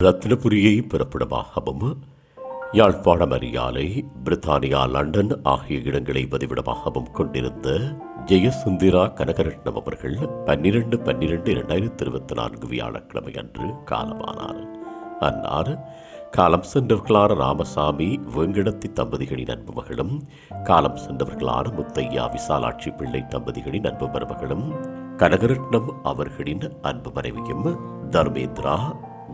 ரத்னபுரியை பிறப்பிடமாகவும் யாழ்ப்பாணம் அரியாலை பிரித்தானியா London ஆகிய இடங்களை பதிவிடமாகவும் கொண்டிருந்த ஜெயசுந்தரா கனகரட்னம் அவர்கள் 12/12/2024 வியாழக்கிழமை அன்று காலமானார். அன்னார் காலம் சென்றவர்களான ராமசாமி வெங்கடத்தி தம்பதிகளின் அன்பு மகளும், காலம் சென்றவர்களான முத்தையா விசாலாட்சி பிள்ளை தம்பதிகளின் அன்பு மருமகளும், கனகரட்னம் அவர்களின் அன்பு மனைவியும், தர்மேந்திரா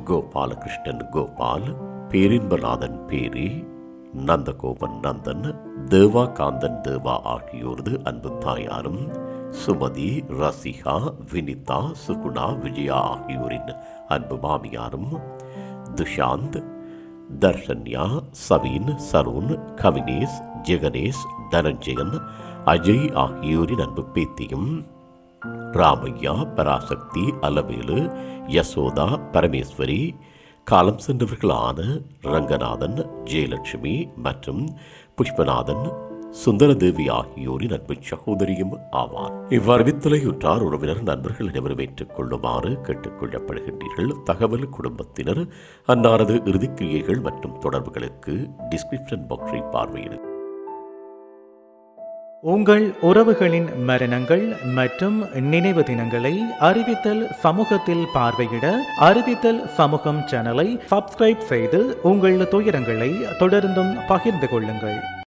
கோபாலகிருஷ்ணன் கோபால், பேரின்பநாதன் பேரி, நந்தகோபன் நந்தன், தேவா காந்தன் தேவா ஆகியோரது அன்பு தாயாரும், சுமதி ரசிகா வினிதா சுகுணா விஜயா ஆகியோரின் அன்பு மாமியாரும், துஷாந்த் தர்ஷன்யா சவீன் சருண் கவினேஷ் ஜெகனேஷ் தனஞ்சயன் அஜய் ஆகியோரின் அன்பு பேத்தியும், ராமையா பராசக்தி அலவேலு யசோதா பரமேஸ்வரி, காலம் சென்றவர்களான ரங்கநாதன் ஜெயலட்சுமி மற்றும் புஷ்பநாதன் சுந்தரதேவி ஆகியோரின் அன்பு சகோதரியும் ஆவார். இவ்வறிவித்தலையுற்றார் உறவினர் நண்பர்கள் அனைவரும் ஏற்றுக் கொள்ளுமாறு கேட்டுக் கொள்ளப்படுகின்றீர்கள். தகவல் குடும்பத்தினர் அன்னாரது இறுதிக்கிரியைகள் மற்றும் தொடர்புகளுக்கு டிஸ்கிரிப்ஷன் பாக்ஸை பார்வையிடு. உங்கள் உறவுகளின் மரணங்கள் மற்றும் நினைவு தினங்களை அறிவித்தல் சமூகத்தில் பார்வையிட அறிவித்தல் சமூகம் சேனலை சப்ஸ்கிரைப் செய்து உங்கள் துயரங்களை தொடர்ந்தும் பகிர்ந்து கொள்ளுங்கள்.